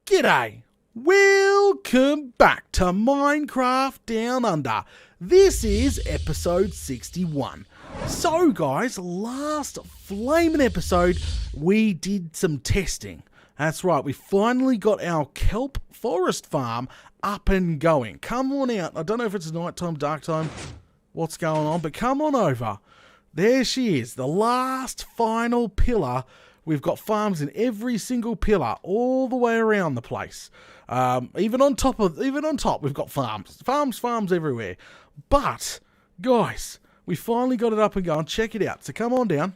G'day! Welcome back to Minecraft Down Under. This is episode 61. So guys, last flaming episode we did some testing. That's right, we finally got our kelp forest farm up and going. Come on out. I don't know if it's nighttime, dark time, what's going on, but come on over. There she is, the last final pillar. We've got farms in every single pillar, all the way around the place. Even on top, we've got farms everywhere. But guys, we finally got it up and going. Check it out. So come on down.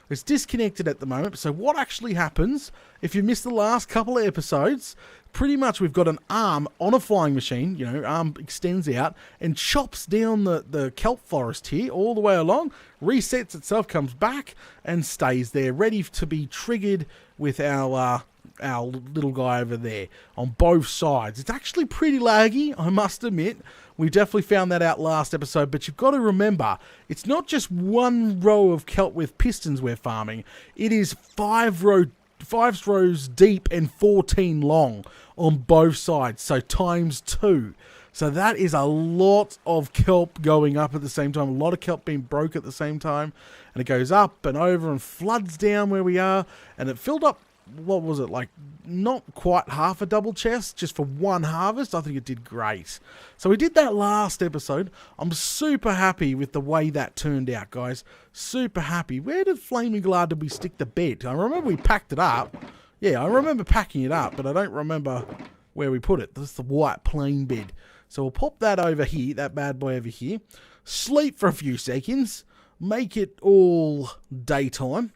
It's disconnected at the moment. So what actually happens if you missed the last couple of episodes? Pretty much we've got an arm on a flying machine, you know, arm extends out and chops down the kelp forest here all the way along, resets itself, comes back and stays there, ready to be triggered with our little guy over there on both sides. It's actually pretty laggy, I must admit. We definitely found that out last episode, but you've got to remember, it's not just one row of kelp with pistons we're farming. It is 5 rows deep and 14 long on both sides, so times 2. So that is a lot of kelp going up at the same time, a lot of kelp being broke at the same time, and it goes up and over and floods down where we are, and it filled up, what was it, like not quite half a double chest just for one harvest. I think it did great. So we did that last episode. I'm super happy with the way that turned out, guys. Super happy. Where did Flaming Glad did we stick the bed? I remember we packed it up. Yeah, I remember packing it up, but I don't remember where we put it. This is the white plain bed. So we'll pop that over here, that bad boy over here. Sleep for a few seconds. Make it all daytime.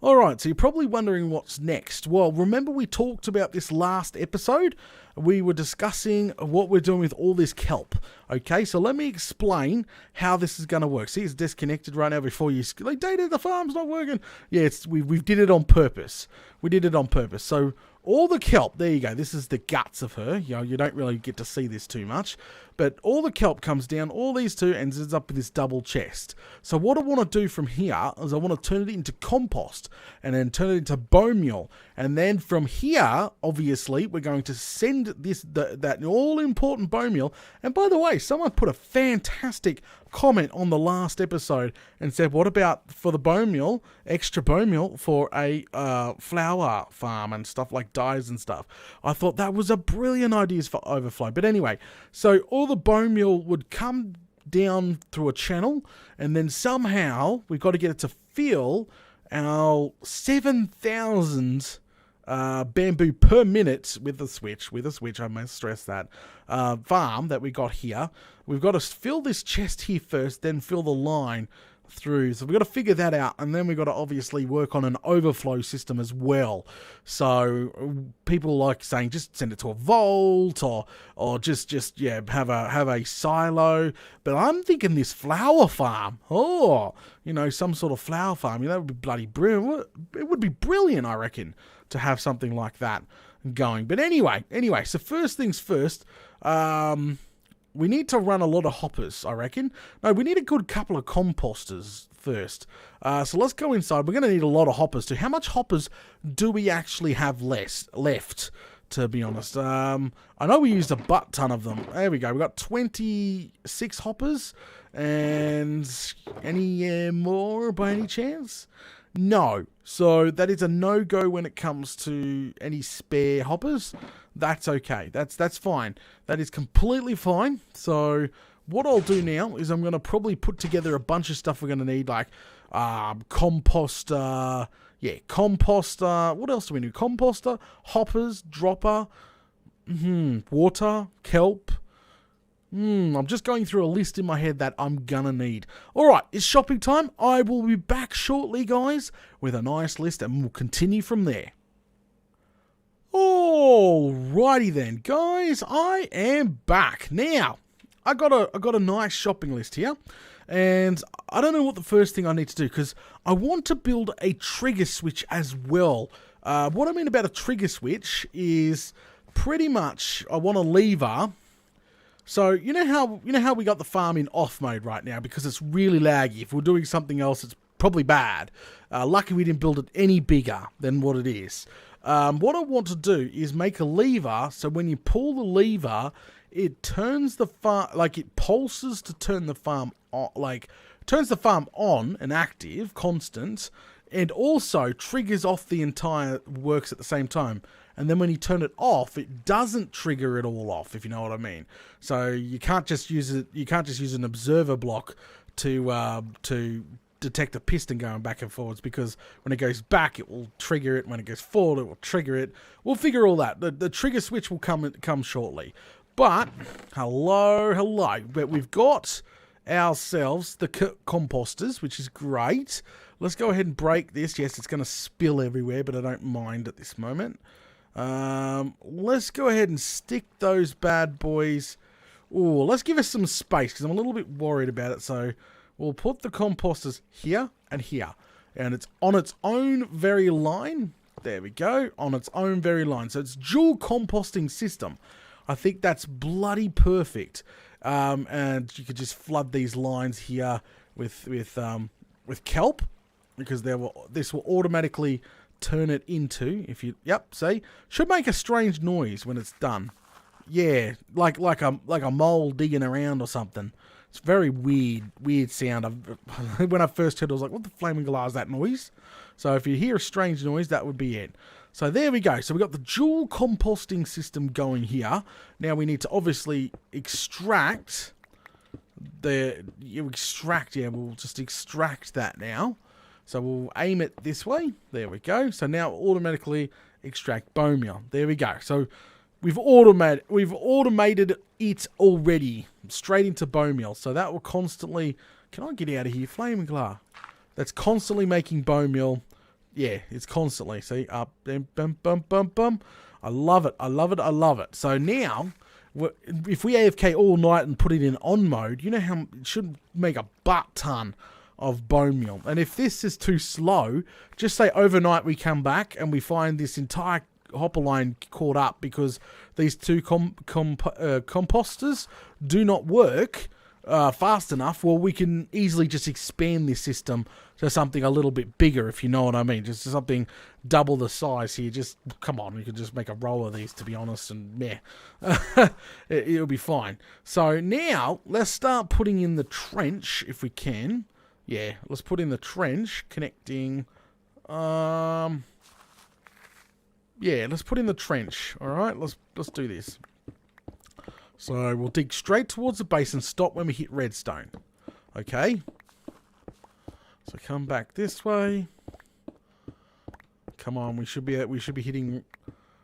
Alright, so you're probably wondering what's next. Well, remember we talked about this last episode? We were discussing what we're doing with all this kelp. Okay, so let me explain how this is going to work. See, it's disconnected right now before you... Like, Data, the farm's not working. Yeah, we did it on purpose. We did it on purpose. So all the kelp, there you go. This is the guts of her. You know, you don't really get to see this too much. But all the kelp comes down, all these two, and ends up with this double chest. So what I want to do from here is I want to turn it into compost, and then turn it into bonemeal. And then from here, obviously, we're going to send that all-important bonemeal. And by the way, someone put a fantastic comment on the last episode and said, what about for the bonemeal, extra bonemeal for a flower farm and stuff like dyes and stuff. I thought that was a brilliant idea for overflow. But anyway, so all the bonemeal would come down through a channel, and then somehow we've got to get it to fill our 7,000 bamboo per minute with a switch, I must stress that, farm that we got here. We've got to fill this chest here first, then fill the line through. So we've got to figure that out, and then we've got to obviously work on an overflow system as well. So people like saying just send it to a vault or just have a silo. But I'm thinking this flower farm. Oh, you know, some sort of flower farm. You know, that would be bloody brilliant. It would be brilliant, I reckon, to have something like that going. But anyway, so first things first, we need to run a lot of hoppers, I reckon. No, we need a good couple of composters first. So let's go inside. We're going to need a lot of hoppers too. How much hoppers do we actually have left, to be honest? I know we used a butt ton of them. There we go. We've got 26 hoppers. And any more by any chance? No. So that is a no-go when it comes to any spare hoppers. That's okay. That's fine. That is completely fine. So what I'll do now is I'm going to probably put together a bunch of stuff we're going to need, like composter. Yeah, composter. What else do we need? Composter, hoppers, dropper, water, kelp. I'm just going through a list in my head that I'm gonna need. Alright, it's shopping time. I will be back shortly, guys, with a nice list, and we'll continue from there. Alrighty then, guys, I am back. Now, I got a nice shopping list here, and I don't know what the first thing I need to do, because I want to build a trigger switch as well. What I mean about a trigger switch is pretty much I want a lever. So you know how we got the farm in off mode right now because it's really laggy. If we're doing something else, it's probably bad. Lucky we didn't build it any bigger than what it is. what I want to do is make a lever, so when you pull the lever, it turns the farm, like it pulses to turn the farm on, like turns the farm on and active, constant, and also triggers off the entire works at the same time. And then when you turn it off, it doesn't trigger it all off, if you know what I mean. So you can't just use it. You can't just use an observer block to detect a piston going back and forwards, because when it goes back, it will trigger it. When it goes forward, it will trigger it. We'll figure all that. The trigger switch will come shortly. But hello. But we've got ourselves the composters, which is great. Let's go ahead and break this. Yes, it's going to spill everywhere, but I don't mind at this moment. Let's go ahead and stick those bad boys. Ooh, let's give us some space, because I'm a little bit worried about it. So we'll put the composters here and here. And it's on its own very line. There we go. On its own very line. So it's dual composting system. I think that's bloody perfect. And you could just flood these lines here with kelp, because this will automatically turn it into, if you, yep, see, should make a strange noise when it's done. Yeah, like a mole digging around or something. It's very weird sound. When I first heard it, I was like, what the flaming gala is that noise? So if you hear a strange noise, that would be it. So there we go. So we've got the dual composting system going here. Now we need to obviously extract we'll just extract that now. So we'll aim it this way. There we go. So now it'll automatically extract bone meal. There we go. So we've automated it already straight into bone meal. So that will constantly, can I get out of here? Flaming glass. That's constantly making bone meal. Yeah, it's constantly. See, up, bum, bum, bum, bum. I love it. I love it. I love it. So now, if we AFK all night and put it in on mode, you know how it should make a butt ton of bone meal. And if this is too slow, just say overnight we come back and we find this entire hopper line caught up because these two composters do not work fast enough. Well, we can easily just expand this system to something a little bit bigger, if you know what I mean. Just something double the size here. Just, come on, we could just make a row of these, to be honest, and meh. It'll be fine. So now, let's start putting in the trench, if we can. Yeah, let's put in the trench, connecting, yeah, let's put in the trench, alright? Let's do this. So, we'll dig straight towards the base and stop when we hit redstone. Okay? So, come back this way. Come on, we should be hitting,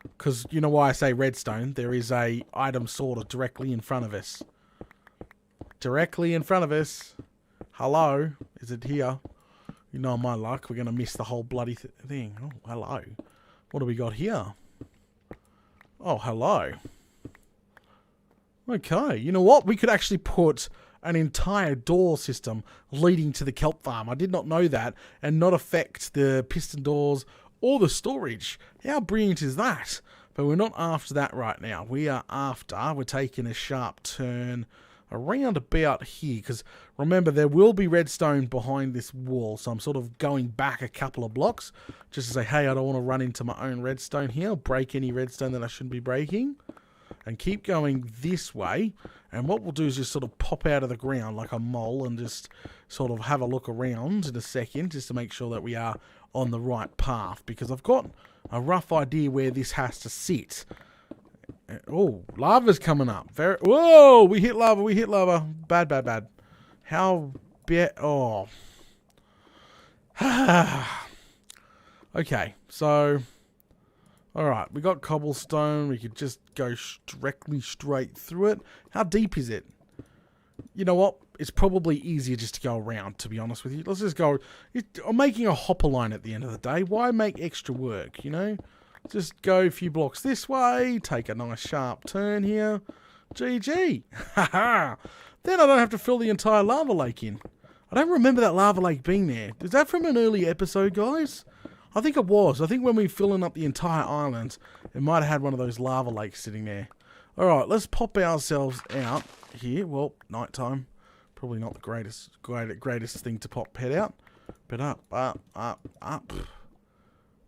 because you know why I say redstone? There is a item sorter directly in front of us. Directly in front of us. Hello? Is it here? You know my luck. We're going to miss the whole bloody thing. Oh, hello. What do we got here? Oh, hello. Okay. You know what? We could actually put an entire door system leading to the kelp farm. I did not know that. And not affect the piston doors or the storage. How brilliant is that? But we're not after that right now. We're taking a sharp turn around about here, because remember, there will be redstone behind this wall, so I'm sort of going back a couple of blocks just to say, hey, I don't want to run into my own redstone here, or break any redstone that I shouldn't be breaking, and keep going this way. And what we'll do is just sort of pop out of the ground like a mole and just sort of have a look around in a second, just to make sure that we are on the right path, because I've got a rough idea where this has to sit. Oh, lava's coming up. Whoa, we hit lava. Bad. How bad? Oh. Okay, so, alright, we got cobblestone. We could just go directly straight through it. How deep is it? You know what? It's probably easier just to go around, to be honest with you. Let's just go. I'm making a hopper line at the end of the day. Why make extra work, you know? Just go a few blocks this way, take a nice sharp turn here. GG. Haha. Then I don't have to fill the entire lava lake in. I don't remember that lava lake being there. Is that from an early episode, guys? I think it was. I think when we were filling up the entire island, it might have had one of those lava lakes sitting there. Alright, let's pop ourselves out here. Well, nighttime. Probably not the greatest thing to pop head out. But up.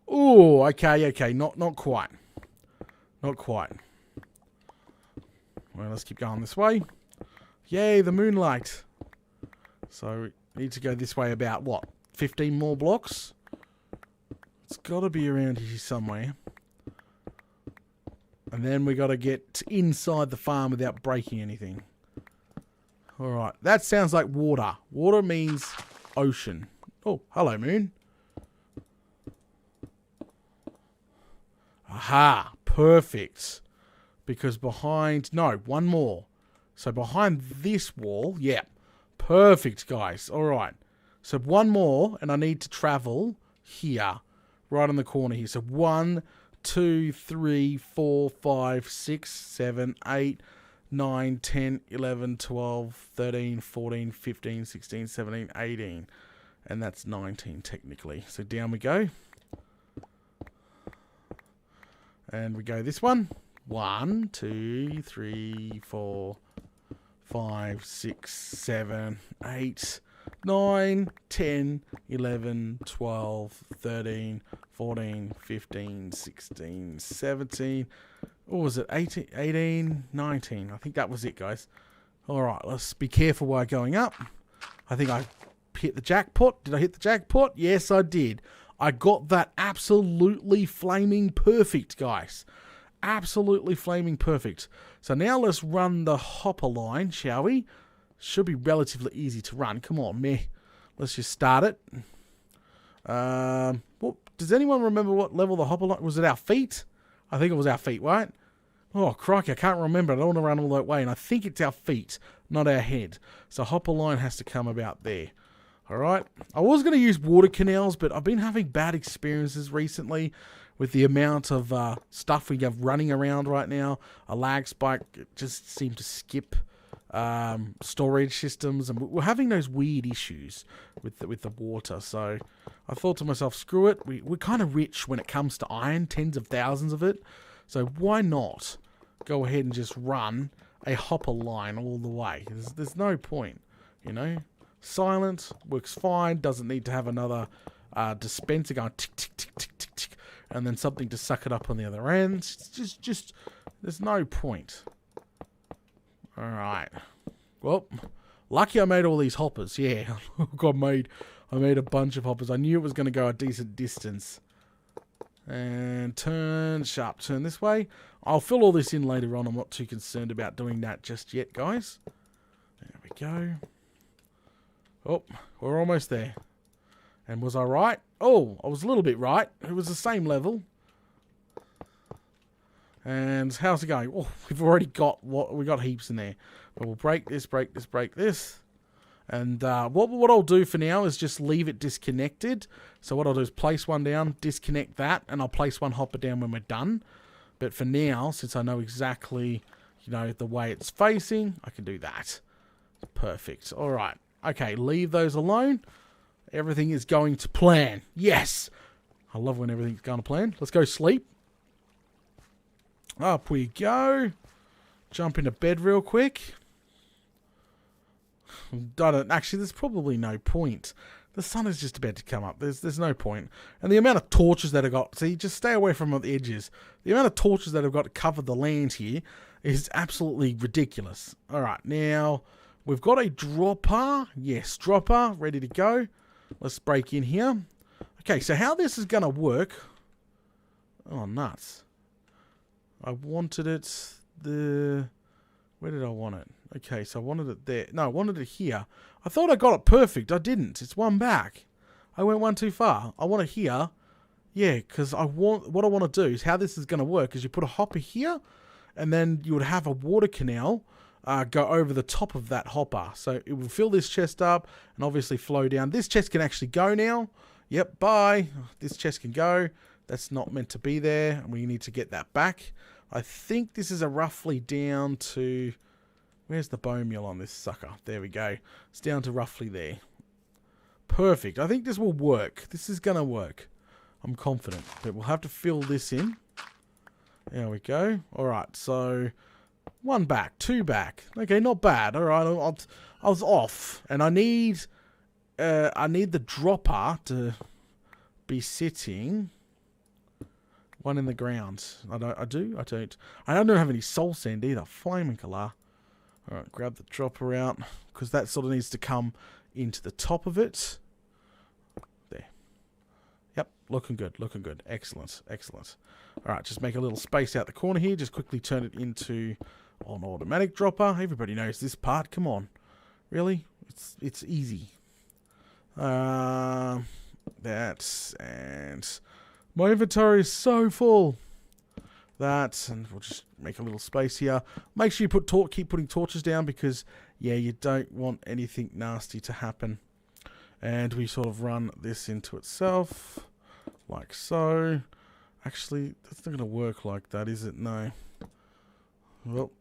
Oh, okay. Not quite. Not quite. Well, let's keep going this way. Yay, the moonlight. So we need to go this way about, what, 15 more blocks? It's got to be around here somewhere. And then we got to get inside the farm without breaking anything. Alright, that sounds like water. Water means ocean. Oh, hello, moon. Aha, perfect. Because behind... No, one more. So behind this wall, yeah. Perfect, guys. Alright. So one more, and I need to travel here. Right on the corner here. So 1, 2, 3, 4, 5, 6, 7, 8, 9, 10, 11, 12, 13, 14, 15, 16, 17, 18. And that's 19 technically. So down we go. And we go this one. 1, 2, 3, 4, 5, 6, 7, 8, 9, 10, 11, 12, 13, 14, 15, 16, 17. What was it? 18, 19. I think that was it, guys. Alright, let's be careful while going up. I think I hit the jackpot. Did I hit the jackpot? Yes, I did. I got that absolutely flaming perfect, guys. Absolutely flaming perfect. So now let's run the hopper line, shall we? Should be relatively easy to run. Come on, meh. Let's just start it. Does anyone remember what level the hopper line... Was it our feet? I think it was our feet, right? Oh, crikey, I can't remember. I don't want to run all that way. And I think it's our feet, not our head. So hopper line has to come about there. Alright, I was going to use water canals, but I've been having bad experiences recently with the amount of stuff we have running around right now. A lag spike just seemed to skip storage systems, and we're having those weird issues with the water. So I thought to myself, screw it, we're kind of rich when it comes to iron, tens of thousands of it. So why not go ahead and just run a hopper line all the way? There's no point, you know. Silent, works fine, doesn't need to have another dispenser going tick, tick, tick, tick, tick, tick, and then something to suck it up on the other end. It's just there's no point. Alright. Well, lucky I made all these hoppers, yeah. I made a bunch of hoppers. I knew it was going to go a decent distance. And turn, sharp turn this way. I'll fill all this in later on. I'm not too concerned about doing that just yet, guys. There we go. Oh, we're almost there. And was I right? Oh, I was a little bit right. It was the same level. And how's it going? Oh, we've already got we got heaps in there. But we'll break this, break this, break this. And what I'll do for now is just leave it disconnected. So what I'll do is place one down, disconnect that, and I'll place one hopper down when we're done. But for now, since I know exactly, you know, the way it's facing, I can do that. Perfect. All right. Okay, leave those alone. Everything is going to plan. Yes! I love when everything's going to plan. Let's go sleep. Up we go. Jump into bed real quick. Actually, there's probably no point. The sun is just about to come up. There's no point. And the amount of torches that I've got... See, just stay away from the edges. The amount of torches that I've got to cover the land here is absolutely ridiculous. Alright, now... We've got a dropper. Yes, dropper. Ready to go. Let's break in here. Okay, so how this is going to work... Oh, nuts. I wanted it... Where did I want it? Okay, so I wanted it there. No, I wanted it here. I thought I got it perfect. I didn't. It's one back. I went one too far. I want it here. Yeah, because what I want to do is how this is going to work is you put a hopper here, and then you would have a water canal go over the top of that hopper. So it will fill this chest up and obviously flow down. This chest can actually go now. Yep, bye. This chest can go. That's not meant to be there. We need to get that back. I think this is a roughly down to... Where's the Bonemeal on this sucker? There we go. It's down to roughly there. Perfect. I think this will work. This is going to work. I'm confident. But we'll have to fill this in. There we go. Alright, so... One back, two back. Okay, not bad. Alright, I was off. And I need the dropper to be sitting... One in the ground. I don't have any soul sand either. Flaming color. Alright, grab the dropper out, because that sort of needs to come into the top of it. There. Yep, looking good, looking good. Excellent, excellent. Alright, just make a little space out the corner here. Just quickly turn it into an automatic dropper. Everybody knows this part. Come on. Really? It's easy. That, and my inventory is so full. That, and we'll just make a little space here. Make sure you keep putting torches down, because yeah, you don't want anything nasty to happen. And we sort of run this into itself like so. Actually, that's not going to work like that, is it? No. Well,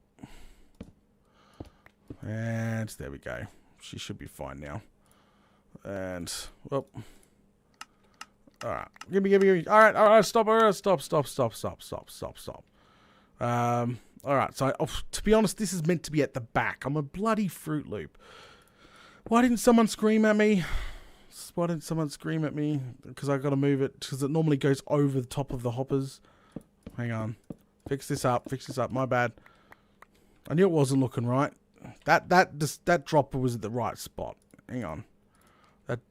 and there we go. She should be fine now. And well, alright, give me. Alright, stop. Alright, so to be honest, this is meant to be at the back. I'm a bloody Fruit Loop. Why didn't someone scream at me? Because I got to move it, because it normally goes over the top of the hoppers. Hang on. Fix this up. My bad. I knew it wasn't looking right. That dropper was at the right spot. Hang on. That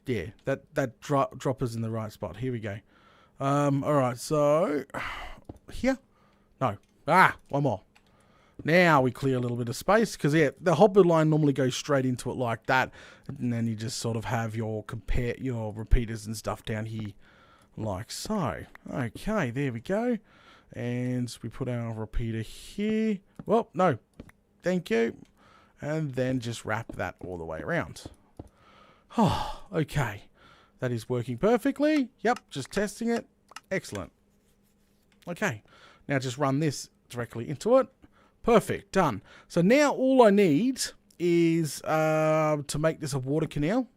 dropper's in the right spot. Here we go. Alright, so here? No. One more. Now we clear a little bit of space, because yeah, the hopper line normally goes straight into it like that, and then you just sort of have your repeaters and stuff down here like so. Okay, there we go. And we put our repeater here. Well, no. Thank you. And then just wrap that all the way around. Oh, okay. That is working perfectly. Yep, just testing it. Excellent. Okay, now just run this directly into it. Perfect, done. So now all I need is to make this a water canal.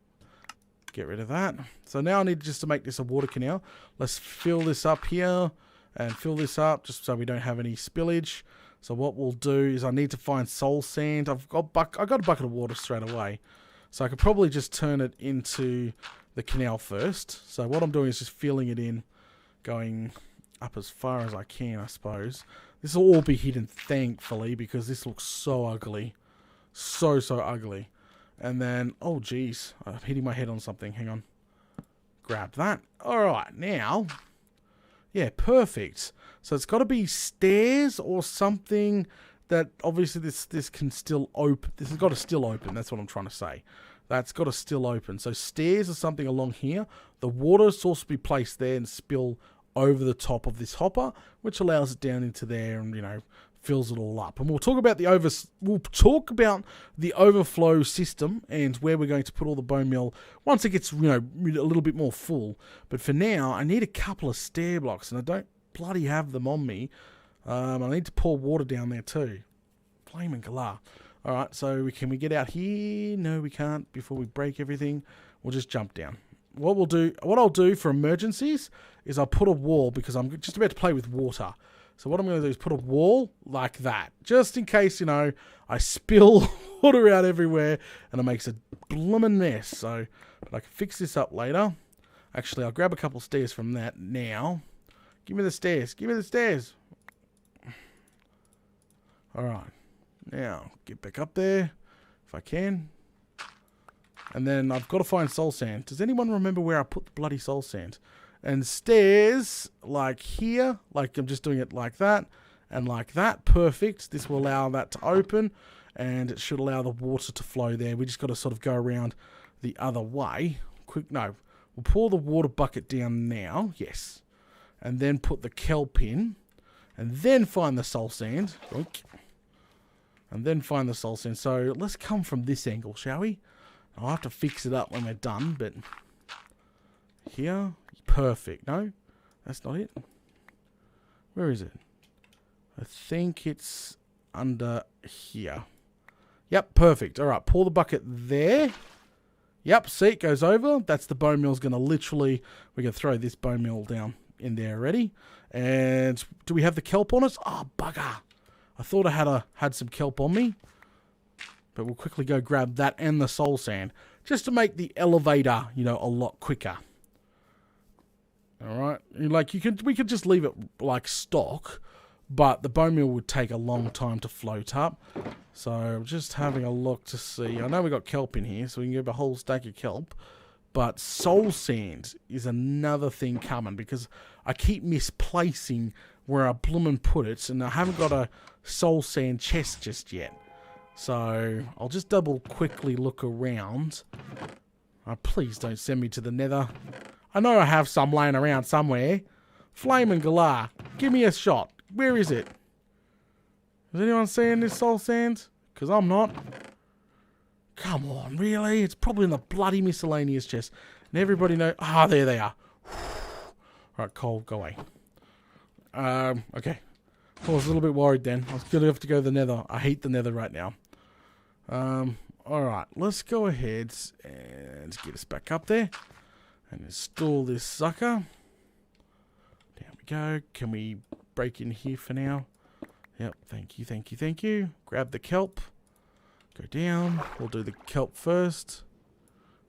Get rid of that. So now I need just to make this a water canal. Let's fill this up here and fill this up just so we don't have any spillage. So what we'll do is I need to find soul sand. I got a bucket of water straight away. So I could probably just turn it into the canal first. So what I'm doing is just filling it in, going up as far as I can, I suppose. This will all be hidden, thankfully, because this looks so ugly. So ugly. And then, oh geez, I'm hitting my head on something. Hang on. Grab that. Alright, now, yeah, perfect. So it's got to be stairs or something that obviously this can still open. This has got to still open. That's what I'm trying to say. That's got to still open. So stairs or something along here. The water source will be placed there and spill over the top of this hopper, which allows it down into there and, you know, fills it all up. And we'll talk about the overflow system and where we're going to put all the bone meal once it gets, you know, a little bit more full. But for now, I need a couple of stair blocks, and I don't bloody have them on me. I need to pour water down there too. Flaming galah. Alright, so can we get out here? No, we can't. Before we break everything, we'll just jump down. What I'll do for emergencies is I'll put a wall, because I'm just about to play with water. So what I'm going to do is put a wall like that, just in case, you know, I spill water out everywhere and it makes a bloomin' mess. So, but I can fix this up later. Actually, I'll grab a couple stairs from that now. Give me the stairs. Give me the stairs. Alright. Now, get back up there if I can. And then I've got to find soul sand. Does anyone remember where I put the bloody soul sand? And stairs, like here. Like I'm just doing it like that. And like that. Perfect. This will allow that to open. And it should allow the water to flow there. We just got to sort of go around the other way. No. We'll pour the water bucket down now. Yes. And then put the kelp in. And then find the soul sand. And then find the soul sand. So let's come from this angle, shall we? I'll have to fix it up when we're done, but here, perfect. No, that's not it. Where is it? I think it's under here. Yep, perfect. All right, pour the bucket there. Yep, see, it goes over. That's the bone meal's going to literally, we're going to throw this bone meal down in there already. And do we have the kelp on us? Oh, bugger. I thought I had some kelp on me. But we'll quickly go grab that and the soul sand, just to make the elevator, you know, a lot quicker. Alright, like we could just leave it like stock, but the bone meal would take a long time to float up. So just having a look to see. I know we got kelp in here, so we can give a whole stack of kelp. But soul sand is another thing coming, because I keep misplacing where I bloomin' put it, and I haven't got a soul sand chest just yet. So I'll just double quickly look around. Oh, please don't send me to the nether. I know I have some laying around somewhere. Flame and Galar, give me a shot. Where is it? Is anyone seeing this soul sand? Because I'm not. Come on, really? It's probably in the bloody miscellaneous chest. And everybody knows. Ah, there they are. Alright, Cole, go away. Okay. I was a little bit worried then. I was going to have to go to the nether. I hate the nether right now. Alright, let's go ahead and get us back up there. And install this sucker. There we go. Can we break in here for now? Yep, thank you, thank you, thank you. Grab the kelp. Go down. We'll do the kelp first.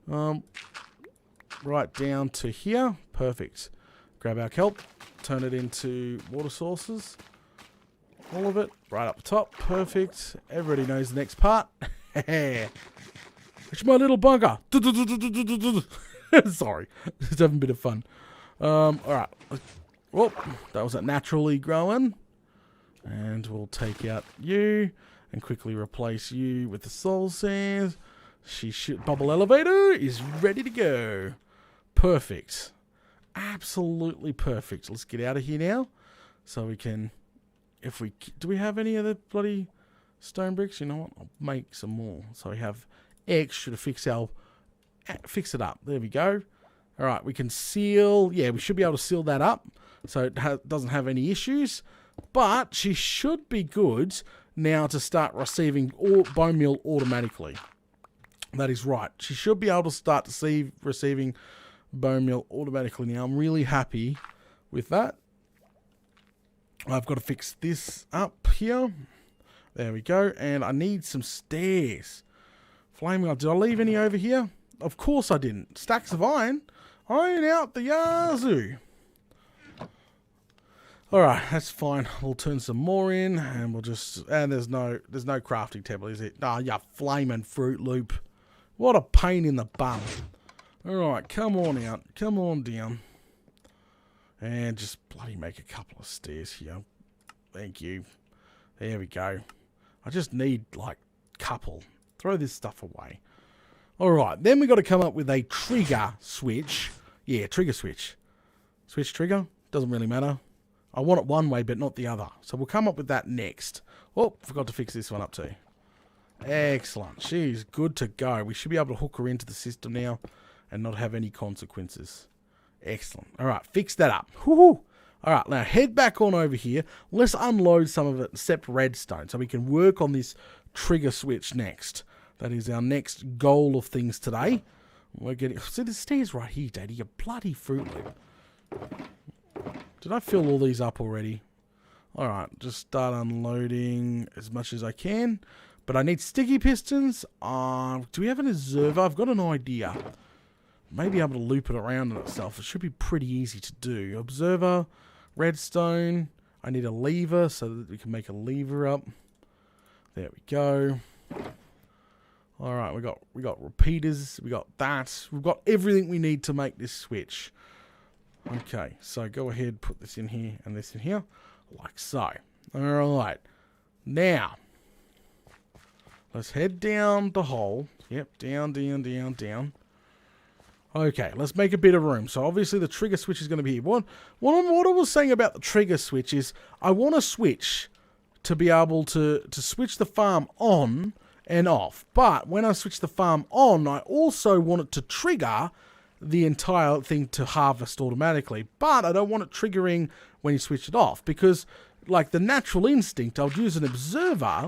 Right down to here. Perfect. Grab our kelp. Turn it into water sources. All of it. Right up the top. Perfect. Everybody knows the next part. It's my little bunker. Sorry. Just having a bit of fun. Alright. Whoop. That was a naturally growing. And we'll take out you. And quickly replace you with the soul sand. Bubble elevator is ready to go. Perfect. Absolutely perfect. Let's get out of here now. So we can... Do we have any of the bloody stone bricks? You know what? I'll make some more. So we have extra to fix it up. There we go. Alright, we can seal... Yeah, we should be able to seal that up. So it doesn't have any issues. But she should be good now to start receiving bone meal automatically. That is right. She should be able to start to receiving bone meal automatically now. I'm really happy with that. I've got to fix this up here. There we go. And I need some stairs. Flaming. Did I leave any over here? Of course I didn't. Stacks of iron. Iron out the yazoo. Alright, that's fine. We'll turn some more in, and we'll just... And there's no crafting table, is it? Ah, you flaming Fruit Loop. What a pain in the bum. Alright, come on out. Come on down. And just bloody make a couple of stairs here. Thank you. There we go. I just need, like, couple. Throw this stuff away. Alright, then we got to come up with a trigger switch. Yeah, trigger switch. Switch trigger? Doesn't really matter. I want it one way, but not the other. So we'll come up with that next. Oh, forgot to fix this one up too. Excellent. She's good to go. We should be able to hook her into the system now and not have any consequences. Excellent. All right, fix that up. Woohoo! All right, now head back on over here. Let's unload some of it except redstone so we can work on this trigger switch next. That is our next goal of things today. We're getting... See, the stairs right here, Daddy. You bloody Fruit Loop. Did I fill all these up already? Alright, just start unloading as much as I can. But I need sticky pistons. Do we have an observer? I've got an idea. Maybe able to loop it around on itself. It should be pretty easy to do. Observer, redstone. I need a lever so that we can make a lever up. There we go. Alright, we got repeaters. We got that. We've got everything we need to make this switch. Okay, so go ahead, put this in here and this in here, like so. Alright, now, let's head down the hole. Yep, down, down, down, down. Okay, let's make a bit of room. So obviously the trigger switch is going to be here. What I was saying about the trigger switch is I want a switch to be able to switch the farm on and off. But when I switch the farm on, I also want it to trigger the entire thing to harvest automatically, but I don't want it triggering when you switch it off, because like the natural instinct, I'll use an observer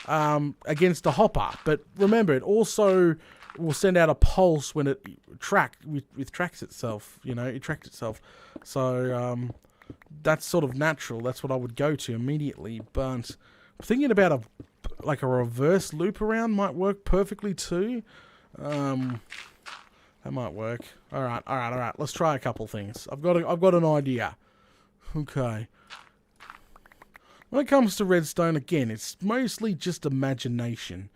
against a hopper, but remember it also will send out a pulse when it tracks itself, you know, it tracks itself. So that's sort of natural. That's what I would go to immediately, but I'm thinking about a reverse loop around might work perfectly too. That might work. All right. Let's try a couple things. I've got an idea. Okay. When it comes to redstone, again, it's mostly just imagination.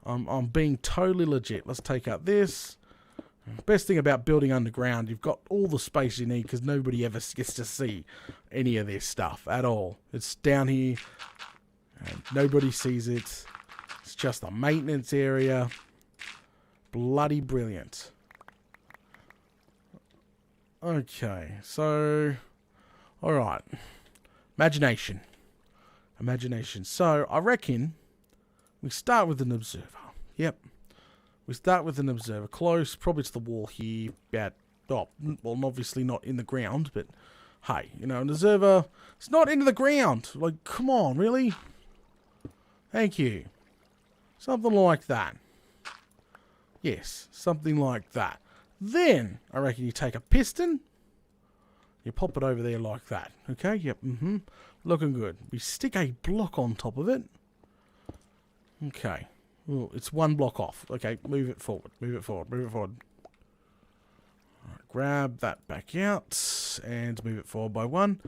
I'm being totally legit. Let's take out this. Best thing about building underground, you've got all the space you need because nobody ever gets to see any of this stuff at all. It's down here and nobody sees it. It's just a maintenance area. Bloody brilliant. Okay, so alright. Imagination. So I reckon we start with an observer. Yep. We start with an observer close, probably to the wall here, about, well, obviously not in the ground, but hey, you know, an observer, it's not into the ground. Like, come on, really? Thank you. Something like that. Yes, something like that. Then, I reckon you take a piston, you pop it over there like that. Okay, yep, looking good. We stick a block on top of it. Okay. Well, it's one block off. Okay, move it forward. Right, grab that back out and move it forward by one.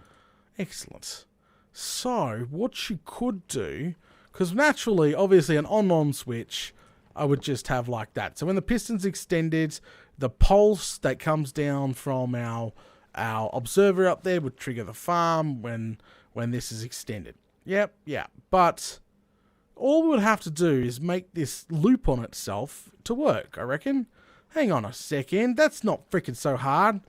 Excellent. So, what you could do, because naturally, obviously, an on-on switch, I would just have like that. So when the piston's extended, the pulse that comes down from our observer up there would trigger the farm when this is extended. Yep. But all we would have to do is make this loop on itself to work, I reckon. Hang on a second. That's not freaking so hard.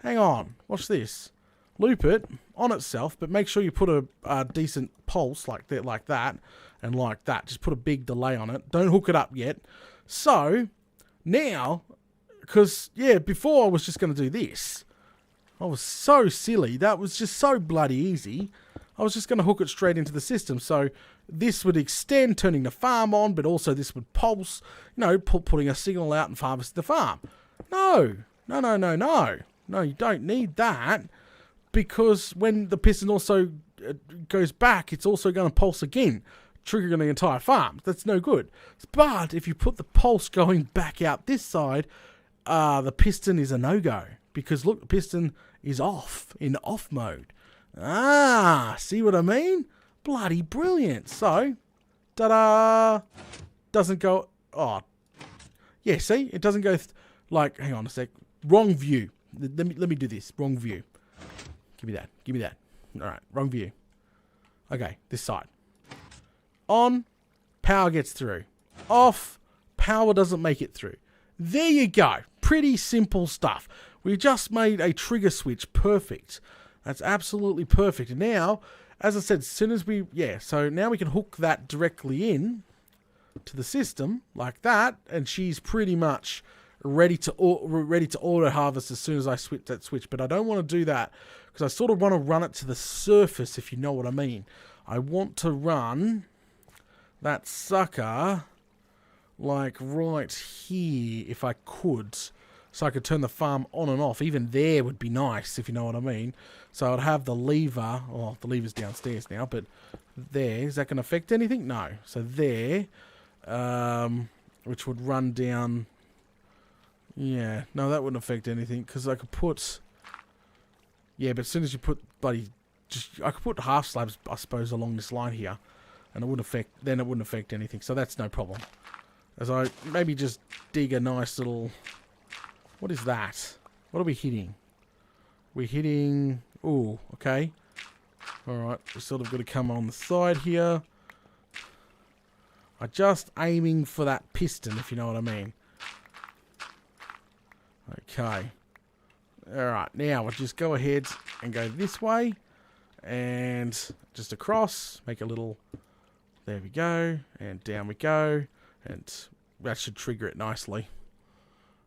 Hang on. Watch this. Loop it on itself, but make sure you put a decent pulse like that, and like that. Just put a big delay on it. Don't hook it up yet. So, now, because, yeah, before I was just going to do this. I was so silly. That was just so bloody easy. I was just going to hook it straight into the system. So this would extend, turning the farm on, but also this would pulse, you know, putting a signal out and harvest the farm. No, you don't need that, because when the piston also goes back, it's also going to pulse again, triggering the entire farm. That's no good. But if you put the pulse going back out this side, the piston is a no-go, because look, the piston is off, in off mode. See what I mean? Bloody brilliant. So, ta-da! Doesn't go... Oh. Yeah, see? It doesn't go... like, hang on a sec. Wrong view. Let me do this. Wrong view. Give me that. Alright, wrong view. Okay, this side. On, power gets through. Off, power doesn't make it through. There you go. Pretty simple stuff. We just made a trigger switch perfect. That's absolutely perfect. And now, as I said, as soon as we... Yeah, so now we can hook that directly in to the system, like that, and she's pretty much ready to auto harvest as soon as I switch that switch. But I don't want to do that, because I sort of want to run it to the surface, if you know what I mean. I want to run that sucker, like, right here, if I could. So I could turn the farm on and off. Even there would be nice, if you know what I mean. So I'd have the lever. Oh, the lever's downstairs now, but there. Is that going to affect anything? No. So there, which would run down. Yeah, no, that wouldn't affect anything, because I could put... Yeah, but as soon as you put bloody... I could put half slabs, I suppose, along this line here, and it wouldn't affect... Then it wouldn't affect anything, so that's no problem. As I maybe just dig a nice little... What is that? What are we hitting? We're hitting... Ooh, okay. Alright, we're sort of got to come on the side here. I'm just aiming for that piston, if you know what I mean. Okay. Alright, now we'll just go ahead and go this way. And just across. Make a little... There we go. And down we go. And that should trigger it nicely.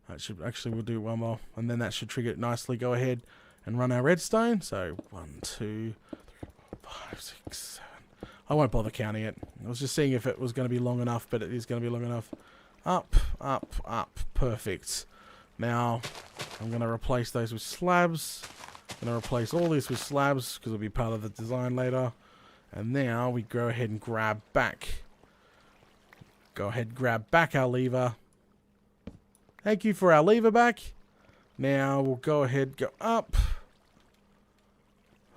That should... Actually, we'll do one more. And then that should trigger it nicely. Go ahead and run our redstone. So, 1, 2, 3, 4, 5, 6, 7. I won't bother counting it. I was just seeing if it was going to be long enough, but it is going to be long enough. Up, up, up. Perfect. Now, I'm going to replace those with slabs. I'm going to replace all this with slabs, because it'll be part of the design later. And now we go ahead and grab back. Go ahead and grab back our lever. Thank you for our lever back. Now we'll go ahead, go up.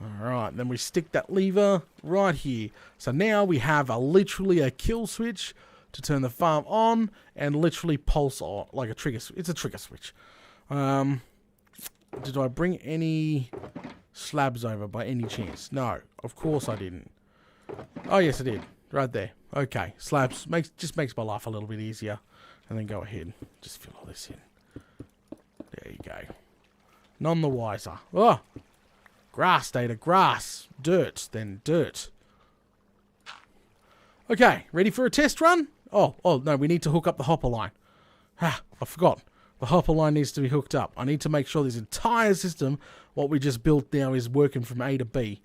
Alright, then we stick that lever right here. So now we have literally a kill switch to turn the farm on and literally pulse on, like a trigger. It's a trigger switch. Did I bring any slabs over by any chance? No, of course I didn't. Oh yes I did, right there. Okay, slabs just makes my life a little bit easier. And then go ahead, just fill all this in. There you go. None the wiser. Oh, grass data, grass, dirt, then dirt. Okay, ready for a test run? Oh no, we need to hook up the hopper line. Ah, I forgot. The hopper line needs to be hooked up. I need to make sure this entire system, what we just built now, is working from A to B.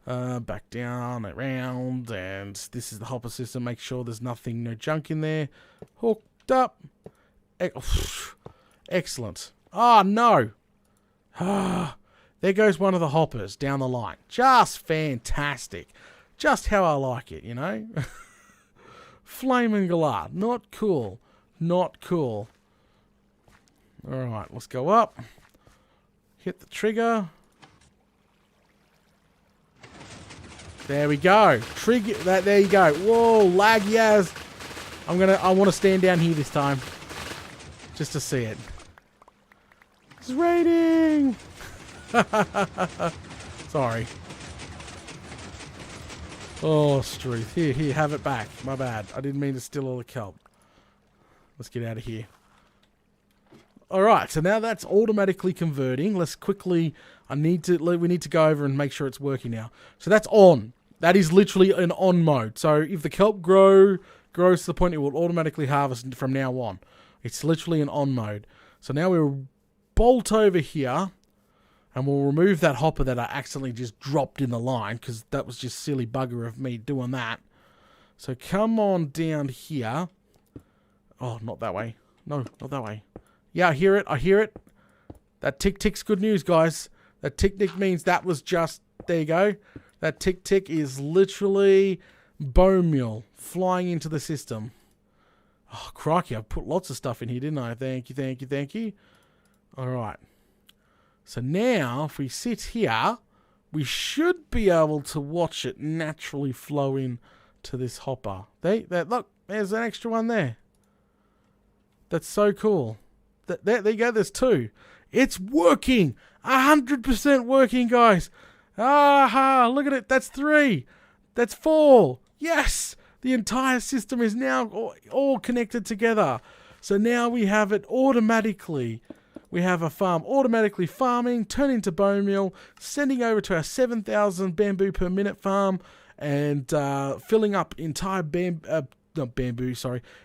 Back down, around, and this is the hopper system. Make sure there's nothing, no junk in there. Hooked up. Excellent. Oh, no. There goes one of the hoppers down the line. Just fantastic. Just how I like it, you know? Flaming galard. Not cool. Not cool. Alright, let's go up. Hit the trigger. There we go. Trigger that. There you go. Whoa, laggy as. I want to stand down here this time, just to see it. It's raining. Sorry. Oh, Struth. Here, have it back. My bad. I didn't mean to steal all the kelp. Let's get out of here. Alright, so now that's automatically converting. Let's quickly, we need to go over and make sure it's working now. So that's on. That is literally an on mode. So if the kelp grows to the point it will automatically harvest from now on. It's literally an on mode. So now we'll bolt over here and we'll remove that hopper that I accidentally just dropped in the line, because that was just silly bugger of me doing that. So come on down here. Oh, not that way. No, not that way. Yeah, I hear it. I hear it. That tick-tick's good news, guys. That tick-tick means that was just... There you go. That tick-tick is literally Bonemeal flying into the system. Oh, crikey. I put lots of stuff in here, didn't I? Thank you, thank you, thank you. All right. So now, if we sit here, we should be able to watch it naturally flow in to this hopper. Look, there's an extra one there. That's so cool. There you go, there's two. It's working. 100% working, guys. Aha, look at it. That's 3. That's 4. Yes. The entire system is now all connected together. So now we have it automatically. We have a farm automatically farming, turning to bone meal, sending over to our 7,000 bamboo per minute farm, and filling up entire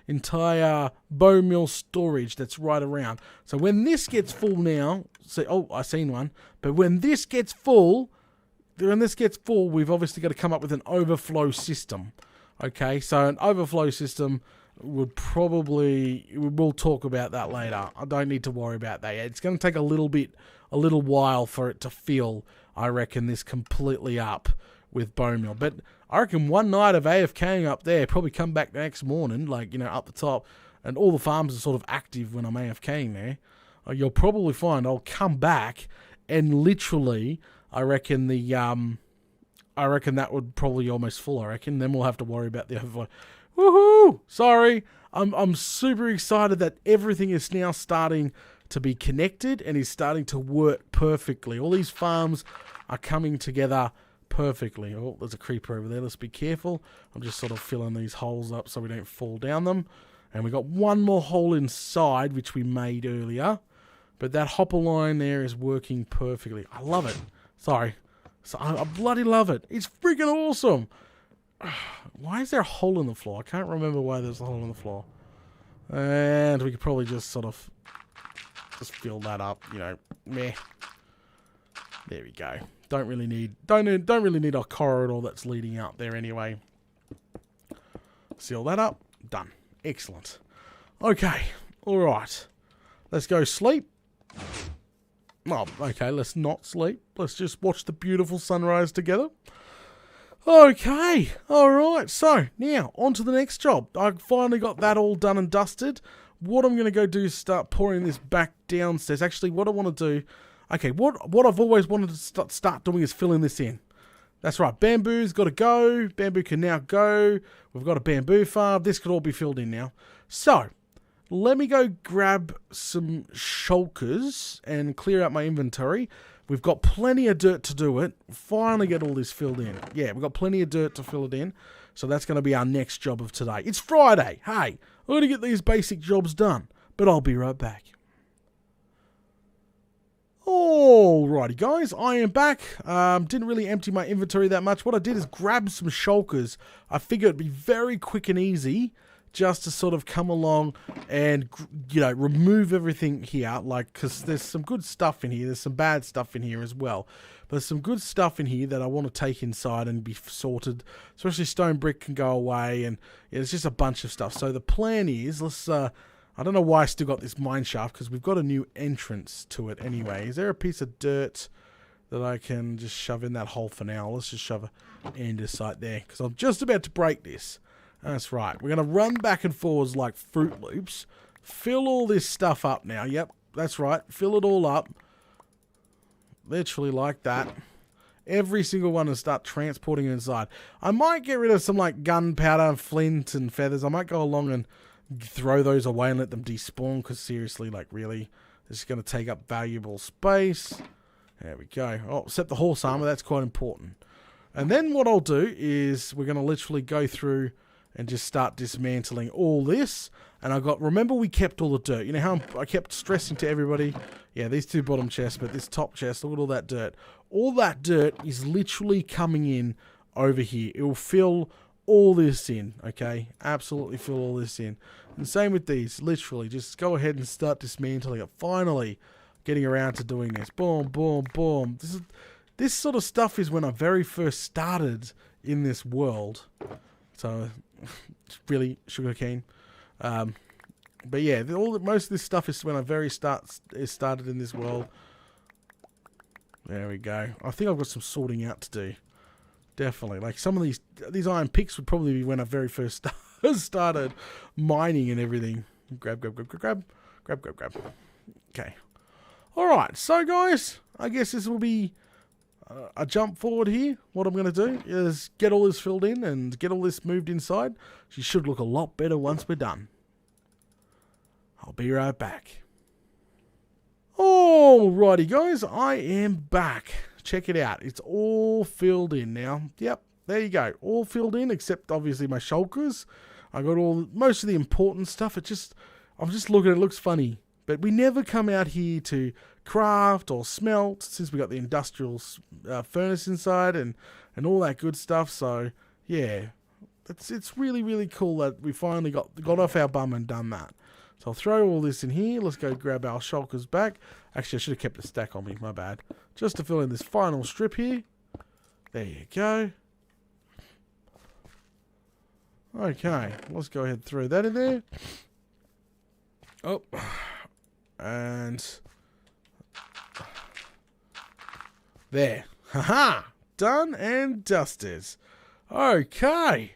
entire bone meal storage that's right around. So when this gets full now, I seen one, but when this gets full, we've obviously got to come up with an overflow system. Okay, so an overflow system we'll talk about that later. I don't need to worry about that yet. It's going to take a little while for it to fill, I reckon, this completely up with bone meal. But I reckon one night of AFKing up there, probably come back the next morning, up the top, and all the farms are sort of active when I'm AFKing there. You'll probably find I'll come back and literally, I reckon that would probably almost full, I reckon. Then we'll have to worry about the overflow. Woohoo! Sorry. I'm super excited that everything is now starting to be connected and is starting to work perfectly. All these farms are coming together perfectly. Oh, there's a creeper over there. Let's be careful. I'm just sort of filling these holes up so we don't fall down them. And we got one more hole inside, which we made earlier. But that hopper line there is working perfectly. I love it. Sorry. So I bloody love it. It's freaking awesome. Why is there a hole in the floor? I can't remember why there's a hole in the floor. And we could probably just sort of just fill that up, meh. There we go. Don't really need a corridor that's leading out there anyway. Seal that up. Done. Excellent. Okay. All right. Let's go sleep. Oh, okay. Let's not sleep. Let's just watch the beautiful sunrise together. Okay, alright, so now on to the next job. I finally got that all done and dusted. what I'm going to go do is start pouring this back downstairs. Actually, what I want to do... Okay, what I've always wanted to start doing is filling this in. That's right, bamboo's got to go. Bamboo can now go. We've got a bamboo farm. This could all be filled in now. So, let me go grab some shulkers and clear out my inventory. We've got plenty of dirt to do it. Finally get all this filled in. Yeah, we've got plenty of dirt to fill it in. So that's going to be our next job of today. It's Friday. Hey, I'm going to get these basic jobs done. But I'll be right back. Alrighty guys, I am back. Didn't really empty my inventory that much. What I did is grab some shulkers. I figured it'd be very quick and easy just to sort of come along and, you know, remove everything here. Like, because there's some good stuff in here. There's some bad stuff in here as well. But there's some good stuff in here that I want to take inside and be sorted. Especially stone brick can go away. And yeah, it's just a bunch of stuff. So the plan is, let's... I don't know why I still got this mine shaft, because we've got a new entrance to it anyway. Is there a piece of dirt that I can just shove in that hole for now? Let's just shove an andesite there, because I'm just about to break this. That's right. We're going to run back and forwards like Fruit Loops. Fill all this stuff up now. Yep, that's right. Fill it all up. Literally like that. Every single one, and start transporting it inside. I might get rid of some like gunpowder, flint and feathers. I might go along and throw those away and let them despawn, because seriously, like, really, this is going to take up valuable space. There we go. Oh, except the horse armor, that's quite important. And then what I'll do is we're going to literally go through and just start dismantling all this. And remember we kept all the dirt. You know how I kept stressing to everybody, yeah, these two bottom chests, but this top chest, look at all that dirt. All that dirt is literally coming in over here. It will fill all this in, okay? Absolutely fill all this in. And same with these, literally. Just go ahead and start dismantling it. Finally getting around to doing this. Boom, boom, boom. This sort of stuff is when I very first started in this world. So, it's really sugarcane. But yeah, most of this stuff is when I very started in this world. There we go. I think I've got some sorting out to do. Definitely. Like some of these iron picks would probably be when I very first started mining and everything. Grab. Okay. Alright, so guys, I guess this will be a jump forward here. What I'm going to do is get all this filled in and get all this moved inside. She should look a lot better once we're done. I'll be right back. Alrighty guys, I am back. Check it out. It's all filled in now. Yep, there you go. All filled in, except obviously my shulkers. I got most of the important stuff. I'm just looking, it looks funny. But we never come out here to craft or smelt, since we got the industrial furnace inside and all that good stuff. So, yeah, it's really, really cool that we finally got off our bum and done that. So I'll throw all this in here. Let's go grab our shulkers back. Actually, I should have kept a stack on me. My bad. Just to fill in this final strip here. There you go. Okay. Let's go ahead and throw that in there. Oh. And there. Haha. Done and dusted. Okay.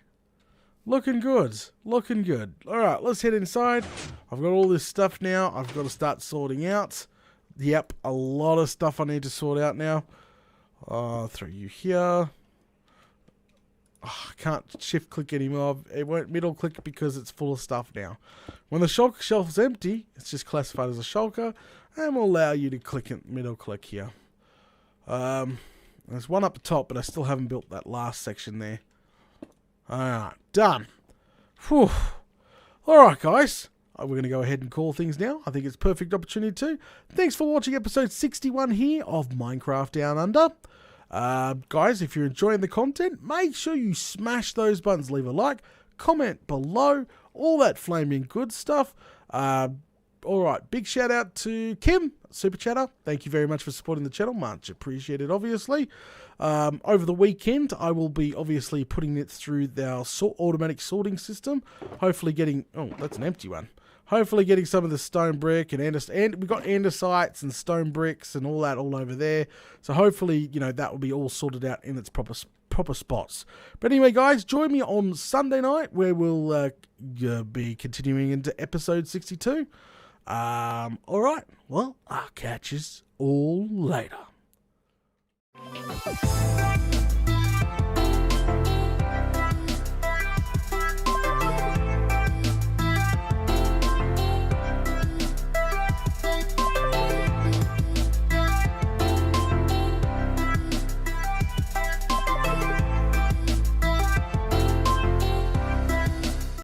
Looking good. Looking good. Alright, let's head inside. I've got all this stuff now. I've got to start sorting out. Yep, a lot of stuff I need to sort out now. Throw you here. Oh, I can't shift click anymore. It won't middle click because it's full of stuff now. When the shulker shelf is empty, it's just classified as a shulker, and will allow you to click it, middle click here. There's one up the top, but I still haven't built that last section there. Alright, done. Whew. Alright guys, we're going to go ahead and call things now. I think it's a perfect opportunity to. Thanks for watching episode 61 here of Minecraft Down Under. Guys, if you're enjoying the content, make sure you smash those buttons. Leave a like, comment below, all that flaming good stuff. Alright, big shout out to Kim, Super Chatter. Thank you very much for supporting the channel. Much appreciated, obviously. Over the weekend, I will be obviously putting it through our automatic sorting system. Hopefully getting... Oh, that's an empty one. Hopefully getting some of the stone brick and we've got andesites and stone bricks and all that all over there. So hopefully, you know, that will be all sorted out in its proper proper spots. But anyway, guys, join me on Sunday night where we'll be continuing into episode 62. All right. Well, I'll catch you all later.